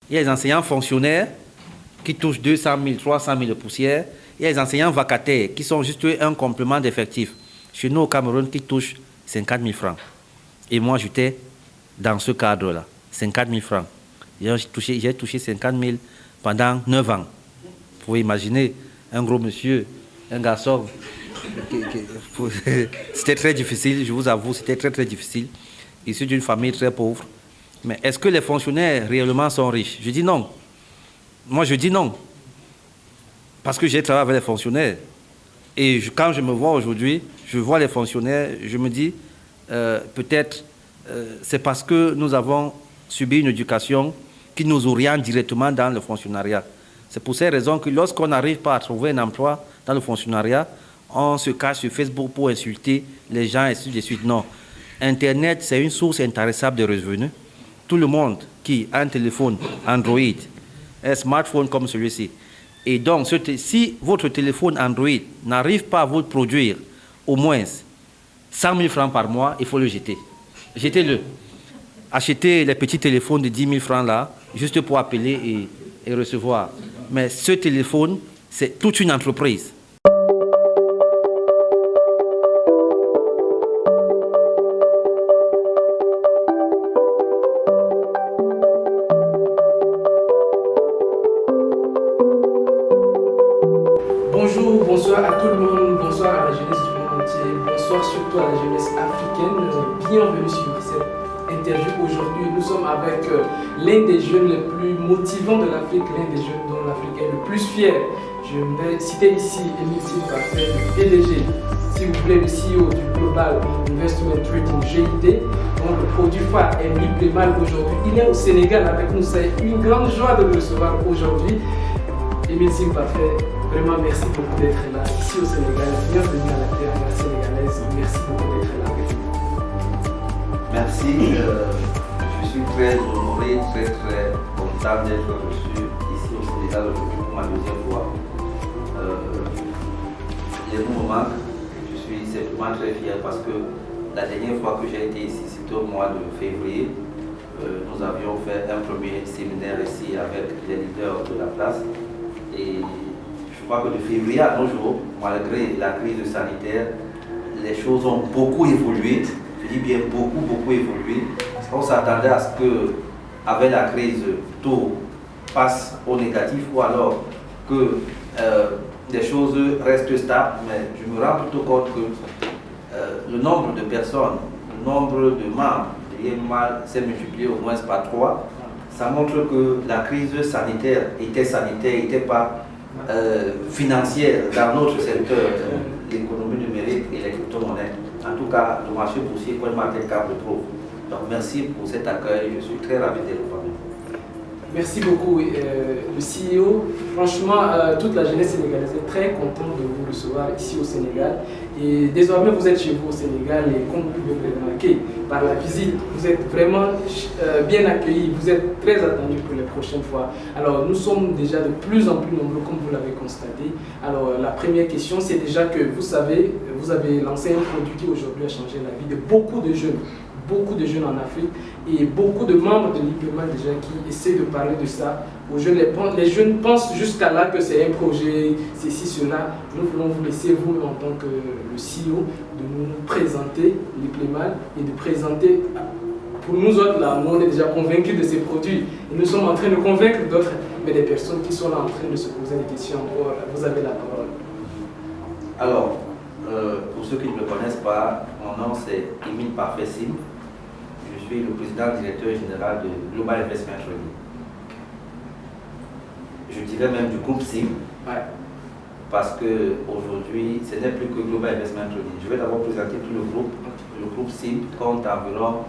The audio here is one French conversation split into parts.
Il y a les enseignants fonctionnaires qui touchent 200 000, 300 000 de poussière. Il y a les enseignants vacataires qui sont juste un complément d'effectif. Chez nous au Cameroun, qui touchent 50 000 francs. Et moi, j'étais dans ce cadre-là, 50 000 francs. J'ai touché 50 000 pendant 9 ans. Vous pouvez imaginer un gros monsieur, un garçon. C'était très difficile, je vous avoue, c'était très très difficile. Issu d'une famille très pauvre. Mais est-ce que les fonctionnaires réellement sont riches? Je dis non. Moi, je dis non. Parce que j'ai travaillé avec les fonctionnaires. Et quand je me vois aujourd'hui, je vois les fonctionnaires, je me dis, peut-être c'est parce que nous avons subi une éducation qui nous oriente directement dans le fonctionnariat. C'est pour ces raisons que lorsqu'on n'arrive pas à trouver un emploi dans le fonctionnariat, on se cache sur Facebook pour insulter les gens et ainsi de suite. Non. Internet, c'est une source intarissable de revenus. Tout le monde qui a un téléphone Android, un smartphone comme celui-ci, et donc si votre téléphone Android n'arrive pas à vous produire au moins 100 000 francs par mois, il faut le jeter. Jetez-le. Achetez les petits téléphones de 10 000 francs là, juste pour appeler et recevoir. Mais ce téléphone, c'est toute une entreprise. Bonjour, bonsoir à tout le monde, bonsoir à la jeunesse du monde entier, bonsoir surtout à la jeunesse africaine. Bienvenue sur cette interview. Aujourd'hui, nous sommes avec l'un des jeunes les plus motivants de l'Afrique, l'un des jeunes dont l'Afrique est le plus fière. Je vais citer ici Émile Parfait, le PDG, si vous voulez, le CEO du Global Investment Trading GIT, dont le produit phare est Liplemal aujourd'hui. Il est au Sénégal avec nous, c'est une grande joie de le recevoir aujourd'hui. Émile Parfait, vraiment merci beaucoup d'être là ici au Sénégal. Bienvenue à la terre sénégalaise. Merci beaucoup d'être là. Merci. Je suis très honoré, très content d'être reçu ici au Sénégal aujourd'hui pour ma deuxième fois. Les mots me manquent. Je suis simplement très fier parce que la dernière fois que j'ai été ici, c'était au mois de février. Nous avions fait un premier séminaire ici avec les leaders de la place. Et je crois que de février à nos jours, malgré la crise sanitaire, les choses ont beaucoup évolué. Je dis bien beaucoup évolué. On s'attendait à ce que, avec la crise, tout passe au négatif ou alors que les choses restent stables. Mais je me rends plutôt compte que le nombre de personnes, le nombre de membres de l'IMAL s'est multiplié au moins par 3. Ça montre que la crise sanitaire n'était pas financière dans notre secteur, l'économie numérique et les crypto-monnaies. En tout cas, le marché boursier, comme marqué le cap de pro. Donc merci pour cet accueil, je suis très ravi d'être parmi vous. Merci beaucoup, le CEO. Franchement, toute la jeunesse sénégalaise est très contente de vous recevoir ici au Sénégal. Et désormais, vous êtes chez vous au Sénégal et comme vous pouvez le remarquer par la visite, vous êtes vraiment bien accueillis. Vous êtes très attendus pour les prochaines fois. Alors, nous sommes déjà de plus en plus nombreux, comme vous l'avez constaté. Alors, la première question, c'est déjà que vous savez, vous avez lancé un produit qui aujourd'hui a changé la vie de beaucoup de jeunes en Afrique et beaucoup de membres de Liplemal déjà qui essaient de parler de ça aux jeunes. Les jeunes pensent jusqu'à là que c'est un projet, ceci, cela. Nous voulons vous laisser, vous en tant que le CEO, de nous présenter Liplemal et de présenter, pour nous autres là, nous on est déjà convaincus de ces produits et nous sommes en train de convaincre d'autres, mais des personnes qui sont là en train de se poser des questions. Vous avez la parole. Alors, pour ceux qui ne me connaissent pas, mon nom c'est Émile Parfait Sim. Je suis le président directeur général de Global Investment Trading. Je dirais même du groupe SIM, parce qu'aujourd'hui, ce n'est plus que Global Investment Trading. Je vais d'abord présenter tout le groupe. Le groupe SIM compte environ,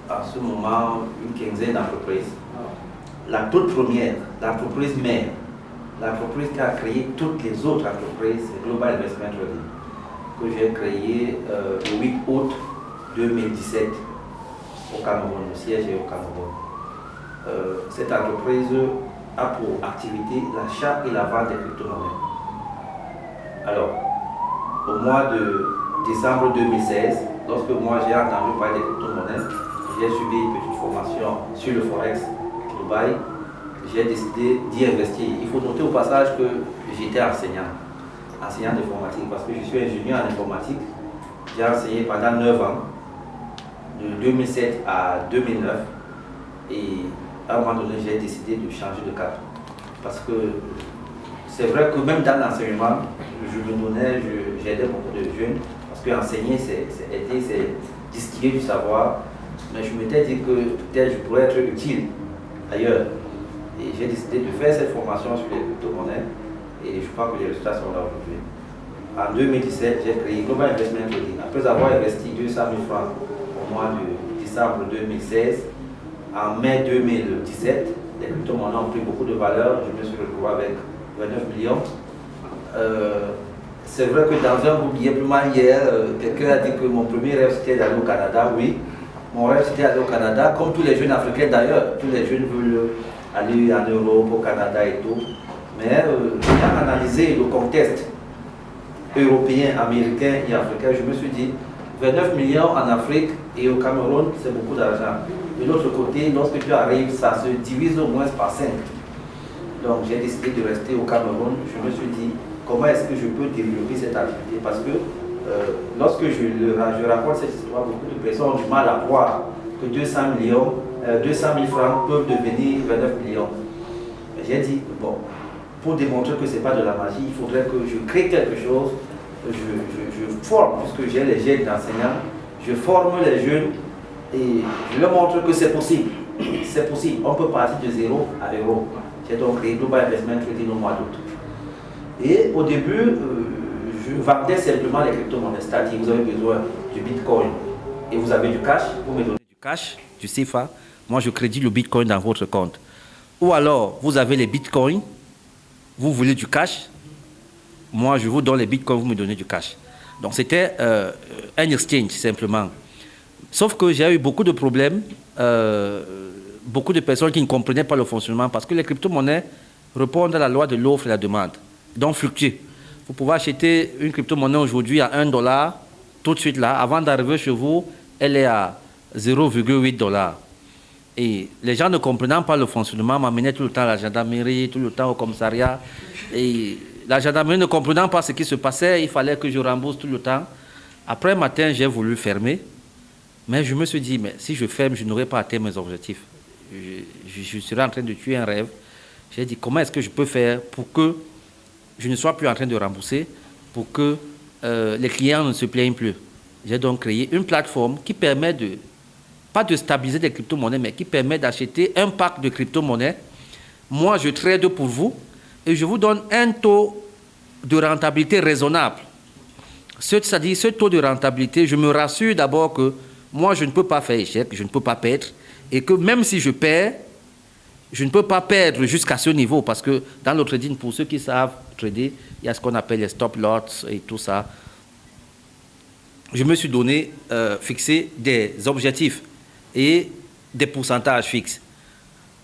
en ce moment, une quinzaine d'entreprises. La toute première, l'entreprise mère, l'entreprise qui a créé toutes les autres entreprises, c'est Global Investment Trading, que j'ai créé le 8 août 2017 au Cameroun, le siège est au Cameroun. Cette entreprise a pour activité l'achat et la vente des crypto-monnaies. Alors, au mois de décembre 2016, lorsque moi j'ai entendu parler des crypto-monnaies, j'ai suivi une petite formation sur le Forex Dubaï, j'ai décidé d'y investir. Il faut noter au passage que j'étais enseignant d'informatique, parce que je suis ingénieur en informatique. J'ai enseigné pendant 9 ans, de 2007 à 2009, et à un moment donné, j'ai décidé de changer de cap. Parce que c'est vrai que même dans l'enseignement, j'aidais beaucoup de jeunes, parce qu'enseigner, c'est aider, c'est distiller du savoir. Mais je m'étais dit que peut-être je pourrais être utile ailleurs. Et j'ai décidé de faire cette formation sur les crypto-monnaies, et je crois que les résultats sont là aujourd'hui. En 2017, j'ai créé Global Investment Trading. Après avoir investi 200 000 francs au mois de décembre 2016, en mai 2017, les crypto-monnaies ont pris beaucoup de valeur. Je me suis retrouvé avec 29 millions. C'est vrai que dans un groupe hier, quelqu'un a dit que mon premier rêve c'était d'aller au Canada. Oui, mon rêve c'était d'aller au Canada, comme tous les jeunes africains d'ailleurs. Tous les jeunes veulent aller en Europe, au Canada et tout. Mais ayant analysé le contexte européen, américain et africain, je me suis dit 29 millions en Afrique et au Cameroun, c'est beaucoup d'argent. De l'autre côté, lorsque tu arrives, ça se divise au moins par 5. Donc j'ai décidé de rester au Cameroun. Je me suis dit, comment est-ce que je peux développer cette activité? Parce que lorsque je raconte cette histoire, beaucoup de personnes ont du mal à croire que 200 000 francs peuvent devenir 29 millions. J'ai dit, bon, pour démontrer que ce n'est pas de la magie, il faudrait que je crée quelque chose. Je forme, puisque j'ai les jeunes d'enseignants, je forme les jeunes et je leur montre que c'est possible. C'est possible. On peut partir de 0 à 0. J'ai donc créé Global Investment Trading au mois d'août. Et au début, je vendais simplement les crypto-monnaies. C'est-à-dire, vous avez besoin du Bitcoin et vous avez du cash, vous me donnez du cash, du CFA. Moi, je crédite le Bitcoin dans votre compte. Ou alors, vous avez les Bitcoins, vous voulez du cash, moi, je vous donne les Bitcoins, vous me donnez du cash. Donc, c'était un exchange, simplement. Sauf que j'ai eu beaucoup de problèmes, beaucoup de personnes qui ne comprenaient pas le fonctionnement, parce que les crypto-monnaies répondent à la loi de l'offre et la demande, donc fluctuent. Vous pouvez acheter une crypto-monnaie aujourd'hui à $1, tout de suite là, avant d'arriver chez vous, elle est à 0,8 $. Et les gens ne comprenant pas le fonctionnement m'amenaient tout le temps à la gendarmerie, tout le temps au commissariat. Et la gendarmerie ne comprenant pas ce qui se passait, il fallait que je rembourse tout le temps. Après un matin, j'ai voulu fermer. Mais je me suis dit, mais si je ferme, je n'aurai pas atteint mes objectifs. Je serais en train de tuer un rêve. J'ai dit, comment est-ce que je peux faire pour que je ne sois plus en train de rembourser, pour que les clients ne se plaignent plus. J'ai donc créé une plateforme qui permet pas de stabiliser des crypto-monnaies, mais qui permet d'acheter un pack de crypto-monnaies. Moi, je trade pour vous et je vous donne un taux de rentabilité raisonnable. C'est-à-dire, ce taux de rentabilité, je me rassure d'abord que moi, je ne peux pas faire échec, je ne peux pas perdre, et que même si je perds, je ne peux pas perdre jusqu'à ce niveau, parce que dans le trading, pour ceux qui savent trader, il y a ce qu'on appelle les stop loss et tout ça. Je me suis fixé des objectifs et des pourcentages fixes.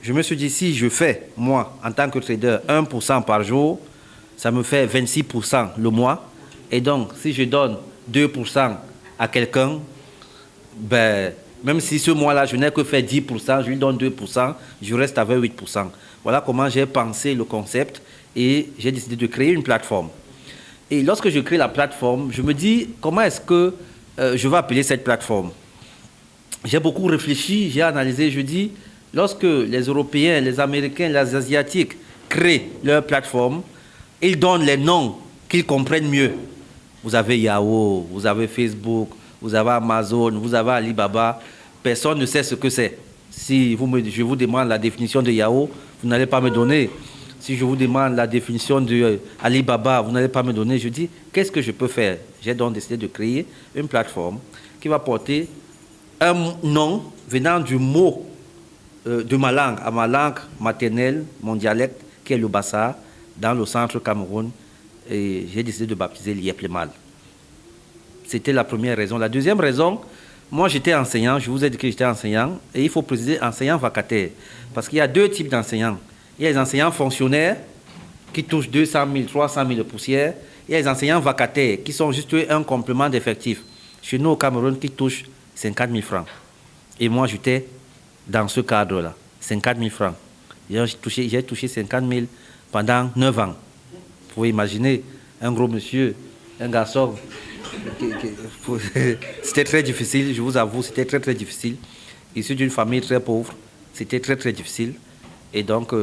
Je me suis dit, si je fais, moi, en tant que trader, 1% par jour, ça me fait 26% le mois. Et donc, si je donne 2% à quelqu'un, ben, même si ce mois-là, je n'ai que fait 10%, je lui donne 2%, je reste avec 8%. Voilà comment j'ai pensé le concept et j'ai décidé de créer une plateforme. Et lorsque je crée la plateforme, je me dis, comment est-ce que je vais appeler cette plateforme? J'ai beaucoup réfléchi, j'ai analysé, je dis, lorsque les Européens, les Américains, les Asiatiques créent leur plateforme, ils donnent les noms qu'ils comprennent mieux. Vous avez Yahoo, vous avez Facebook, vous avez Amazon, vous avez Alibaba. Personne ne sait ce que c'est. Si je vous demande la définition de Yahoo, vous n'allez pas me donner. Si je vous demande la définition de Alibaba, vous n'allez pas me donner. Je dis, qu'est-ce que je peux faire? J'ai donc décidé de créer une plateforme qui va porter un nom venant du mot de ma langue, à ma langue maternelle, mon dialecte, qui est le Bassa, dans le centre Cameroun. Et j'ai décidé de baptiser Lieplemal. C'était la première raison. La deuxième raison, moi j'étais enseignant, je vous ai dit que j'étais enseignant, et il faut préciser enseignant vacataire. Parce qu'il y a deux types d'enseignants. Il y a les enseignants fonctionnaires qui touchent 200 000, 300 000 de poussière. Il y a les enseignants vacataires qui sont juste un complément d'effectif. Chez nous au Cameroun, qui touchent 50 000 francs. Et moi, j'étais dans ce cadre-là. 50 000 francs. J'ai touché 50 000 pendant 9 ans. Vous pouvez imaginer un gros monsieur, un garçon. C'était très difficile, je vous avoue, c'était très très difficile. Issu d'une famille très pauvre, c'était très très difficile. Et donc,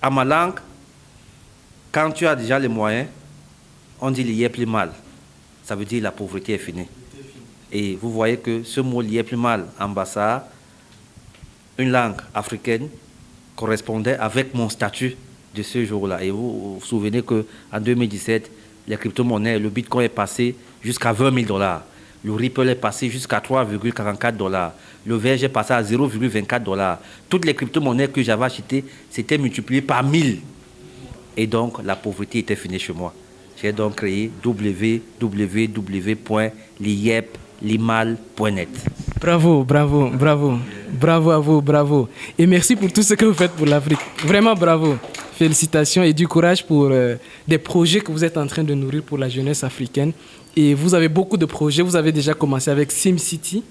à ma langue, quand tu as déjà les moyens, on dit lié plus mal. Ça veut dire la pauvreté est finie. Et vous voyez que ce mot lié plus mal en Bassa, une langue africaine, correspondait avec mon statut de ce jour-là. Et vous vous souvenez qu'en 2017, les crypto-monnaies, le Bitcoin est passé jusqu'à 20 000 $. Le Ripple est passé jusqu'à 3,44 $. Le VG est passé à 0,24 $. Toutes les crypto-monnaies que j'avais achetées, c'était multiplié par 1000. Et donc, la pauvreté était finie chez moi. J'ai donc créé www.liep.limal.net. Bravo, bravo, bravo. Bravo à vous, bravo. Et merci pour tout ce que vous faites pour l'Afrique. Vraiment bravo. Félicitations et du courage pour des projets que vous êtes en train de nourrir pour la jeunesse africaine. Et vous avez beaucoup de projets. Vous avez déjà commencé avec SimCity,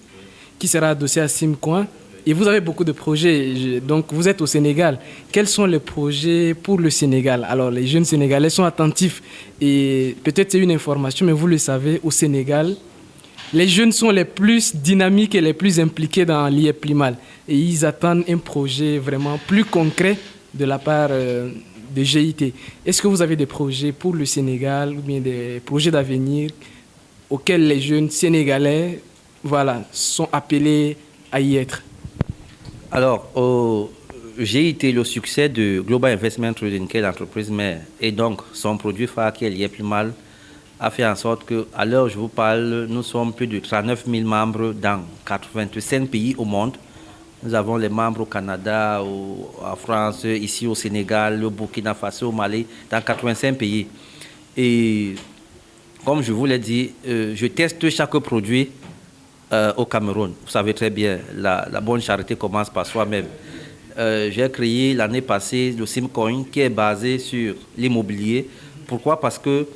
qui sera adossé à SimCoin. Et vous avez beaucoup de projets. Donc, vous êtes au Sénégal. Quels sont les projets pour le Sénégal? Alors, les jeunes Sénégalais sont attentifs. Et peut-être c'est une information, mais vous le savez, au Sénégal, les jeunes sont les plus dynamiques et les plus impliqués dans l'IEP-Limal. Et ils attendent un projet vraiment plus concret de la part de GIT. Est-ce que vous avez des projets pour le Sénégal ou bien des projets d'avenir auxquels les jeunes Sénégalais sont appelés à y être? Alors, au GIT, le succès de Global Investment Trading, qui est l'entreprise mère, et donc son produit phare qui est l'IEP-Limal, a fait en sorte qu'à l'heure où je vous parle, nous sommes plus de 39 000 membres dans 85 pays au monde. Nous avons les membres au Canada, en France, ici au Sénégal, au Burkina Faso, au Mali, dans 85 pays. Et comme je vous l'ai dit, je teste chaque produit au Cameroun. Vous savez très bien, la bonne charité commence par soi-même. J'ai créé l'année passée le SimCoin qui est basé sur l'immobilier. Pourquoi? Parce que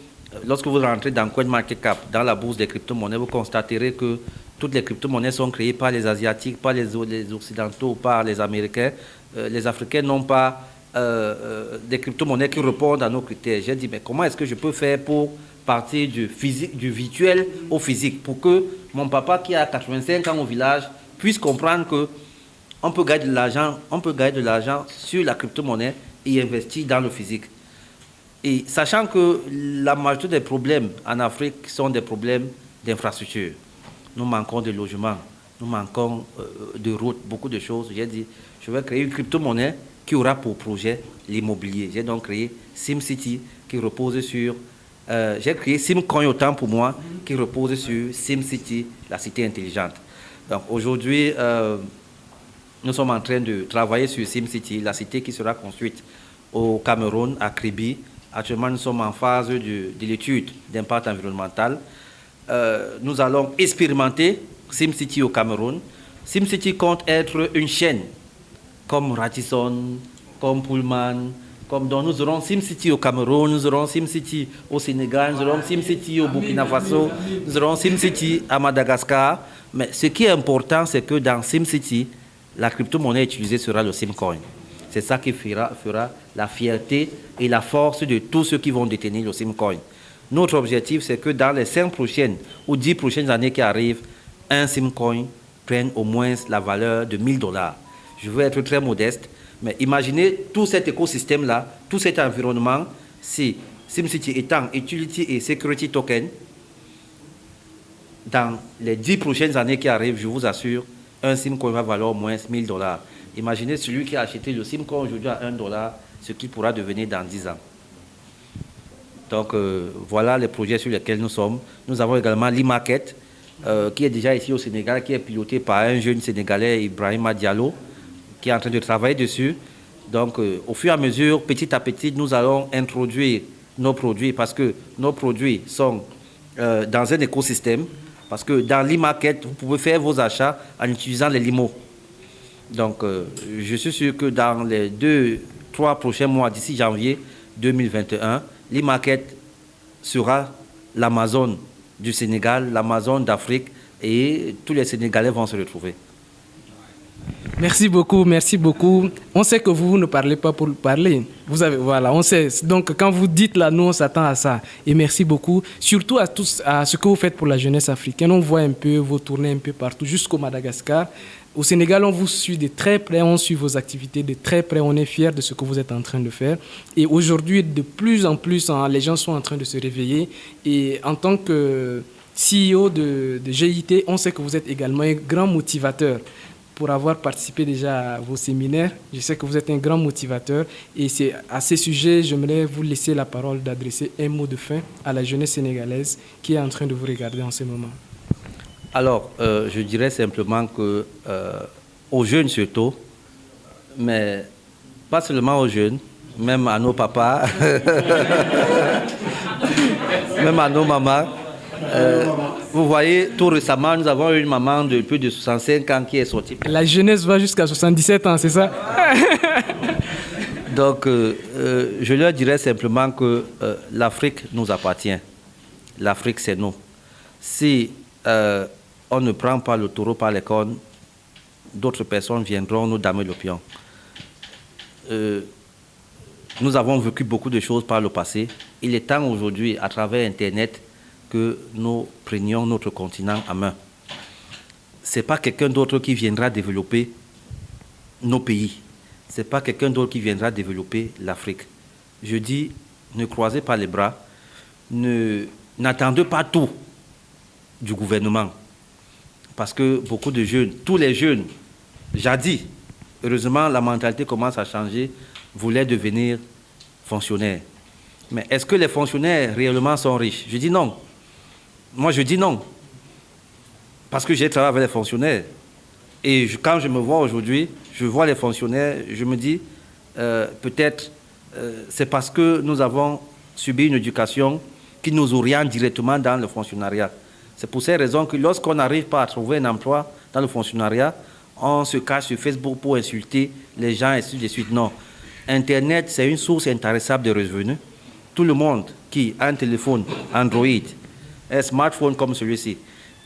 lorsque vous rentrez dans CoinMarketCap, dans la bourse des crypto-monnaies, vous constaterez que toutes les crypto-monnaies sont créées par les Asiatiques, par les Occidentaux, par les Américains. Les Africains n'ont pas des crypto-monnaies qui répondent à nos critères. J'ai dit, mais comment est-ce que je peux faire pour partir du virtuel au physique, pour que mon papa qui a 85 ans au village puisse comprendre qu'on peut gagner de l'argent sur la crypto-monnaie et investir dans le physique. Et sachant que la majorité des problèmes en Afrique sont des problèmes d'infrastructure. Nous manquons de logements, nous manquons de routes, beaucoup de choses. J'ai dit, je vais créer une crypto-monnaie qui aura pour projet l'immobilier. J'ai donc créé SimCity qui repose sur... j'ai créé SimCoin autant pour moi qui repose sur SimCity, la cité intelligente. Donc aujourd'hui, nous sommes en train de travailler sur SimCity, la cité qui sera construite au Cameroun, à Kribi. Actuellement, nous sommes en phase de l'étude d'impact environnemental. Nous allons expérimenter SimCity au Cameroun. SimCity compte être une chaîne comme Radisson, comme Pullman, donc nous aurons SimCity au Cameroun, nous aurons SimCity au Sénégal, nous aurons SimCity au Burkina Faso, nous aurons SimCity à Madagascar. Mais ce qui est important, c'est que dans SimCity, la crypto-monnaie utilisée sera le SimCoin. C'est ça qui fera la fierté et la force de tous ceux qui vont détenir le SimCoin. Notre objectif, c'est que dans les 5 prochaines ou 10 prochaines années qui arrivent, un SimCoin prenne au moins la valeur de 1 000 $. Je veux être très modeste, mais imaginez tout cet écosystème-là, tout cet environnement, si SimCity étant Utility et Security Token, dans les 10 prochaines années qui arrivent, je vous assure, un SimCoin va valoir au moins 1 000 $. Imaginez celui qui a acheté le SimCoin aujourd'hui à 1 $, ce qui pourra devenir dans 10 ans. Donc voilà les projets sur lesquels nous sommes. Nous avons également l'e-market, qui est déjà ici au Sénégal, qui est piloté par un jeune Sénégalais, Ibrahima Diallo, qui est en train de travailler dessus. Donc au fur et à mesure, petit à petit, nous allons introduire nos produits parce que nos produits sont dans un écosystème. Parce que dans l'e-market, vous pouvez faire vos achats en utilisant les limos. Donc je suis sûr que dans les 2-3 prochains mois, d'ici janvier 2021, l'e-market sera l'Amazon du Sénégal, l'Amazon d'Afrique et tous les Sénégalais vont se retrouver. Merci beaucoup, merci beaucoup. On sait que vous ne parlez pas pour parler. Vous avez, voilà, on sait. Donc, quand vous dites là, nous, on s'attend à ça. Et merci beaucoup. Surtout à ce que vous faites pour la jeunesse africaine. On voit un peu vos tournées un peu partout, jusqu'au Madagascar. Au Sénégal, on vous suit de très près, on suit vos activités de très près. On est fiers de ce que vous êtes en train de faire. Et aujourd'hui, de plus en plus, les gens sont en train de se réveiller. Et en tant que CEO de GIT, on sait que vous êtes également un grand motivateur. Pour avoir participé déjà à vos séminaires, je sais que vous êtes un grand motivateur. Et c'est à ce sujet, j'aimerais vous laisser la parole d'adresser un mot de fin à la jeunesse sénégalaise qui est en train de vous regarder en ce moment. Alors, je dirais simplement que aux jeunes surtout, mais pas seulement aux jeunes, même à nos papas, même à nos mamans. Vous voyez, tout récemment, nous avons une maman de plus de 65 ans qui est sortie. La jeunesse va jusqu'à 77 ans, c'est ça? Donc, je leur dirais simplement que l'Afrique nous appartient. L'Afrique, c'est nous. Si on ne prend pas le taureau par les cornes, d'autres personnes viendront nous damer le pion. Nous avons vécu beaucoup de choses par le passé. Il est temps aujourd'hui, à travers Internet, que nous prenions notre continent en main. Ce n'est pas quelqu'un d'autre qui viendra développer nos pays. Ce n'est pas quelqu'un d'autre qui viendra développer l'Afrique. Je dis, ne croisez pas les bras, n'attendez pas tout du gouvernement. Parce que beaucoup de jeunes, tous les jeunes, jadis, heureusement la mentalité commence à changer, voulaient devenir fonctionnaires. Mais est-ce que les fonctionnaires réellement sont riches? Je dis non. Moi, je dis non. Parce que j'ai travaillé avec les fonctionnaires. Et quand je me vois aujourd'hui, je vois les fonctionnaires, je me dis, peut-être, c'est parce que nous avons subi une éducation qui nous oriente directement dans le fonctionnariat. C'est pour ces raisons que lorsqu'on n'arrive pas à trouver un emploi dans le fonctionnariat, on se cache sur Facebook pour insulter les gens et ainsi de suite. Non. Internet, c'est une source intarissable de revenus. Tout le monde qui a un téléphone Android, un smartphone comme celui-ci.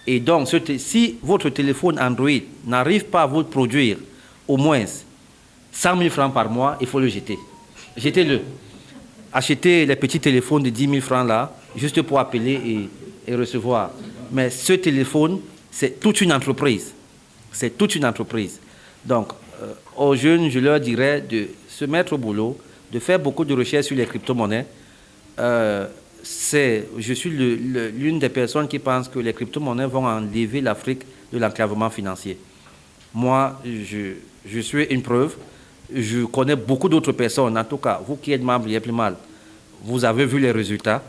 Et donc, si votre téléphone Android n'arrive pas à vous produire au moins 100 000 francs par mois, il faut le jeter. Jetez-le. Achetez les petits téléphones de 10 000 francs là, juste pour appeler et recevoir. Mais ce téléphone, c'est toute une entreprise. C'est toute une entreprise. Donc, aux jeunes, je leur dirais de se mettre au boulot, de faire beaucoup de recherches sur les crypto-monnaies. Je suis l'une des personnes qui pense que les crypto-monnaies vont enlever l'Afrique de l'enclavement financier. Moi, je suis une preuve. Je connais beaucoup d'autres personnes. En tout cas, vous qui êtes membre du Yeplimal, vous avez vu les résultats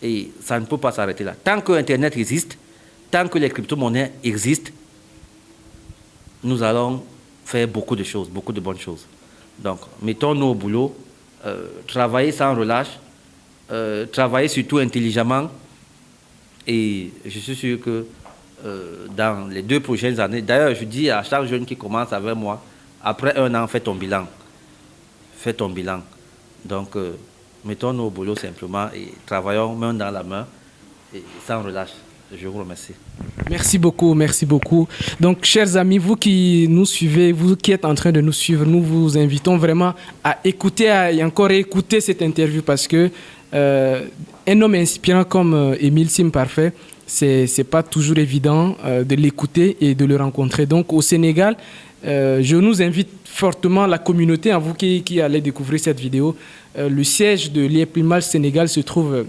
et ça ne peut pas s'arrêter là. Tant que Internet existe, tant que les crypto-monnaies existent, nous allons faire beaucoup de choses, beaucoup de bonnes choses. Donc, mettons-nous au boulot, travailler sans relâche, travailler surtout intelligemment. Et je suis sûr que dans les 2 prochaines années, d'ailleurs, je dis à chaque jeune qui commence avec moi, après 1 an, fais ton bilan. Fais ton bilan. Donc, mettons-nous au boulot simplement et travaillons main dans la main et sans relâche. Je vous remercie. Merci beaucoup, merci beaucoup. Donc, chers amis, vous qui nous suivez, vous qui êtes en train de nous suivre, nous vous invitons vraiment à écouter et encore écouter cette interview parce que un homme inspirant comme Émile Sim-Parfait, c'est pas toujours évident de l'écouter et de le rencontrer. Donc, au Sénégal, je nous invite fortement la communauté, à vous qui allez découvrir cette vidéo. Le siège de l'Yeplimal Sénégal se trouve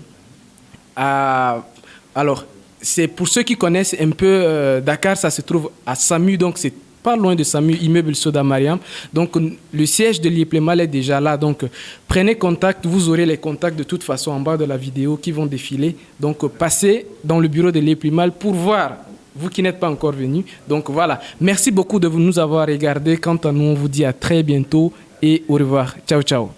à... Alors, c'est pour ceux qui connaissent un peu Dakar, ça se trouve à Samu, donc c'est pas loin de Samu, immeuble Soda Mariam. Donc le siège de l'Yeplimal est déjà là. Donc prenez contact, vous aurez les contacts de toute façon en bas de la vidéo qui vont défiler. Donc passez dans le bureau de l'Yeplimal pour voir, vous qui n'êtes pas encore venus. Donc voilà, merci beaucoup de nous avoir regardés. Quant à nous, on vous dit à très bientôt et au revoir. Ciao, ciao.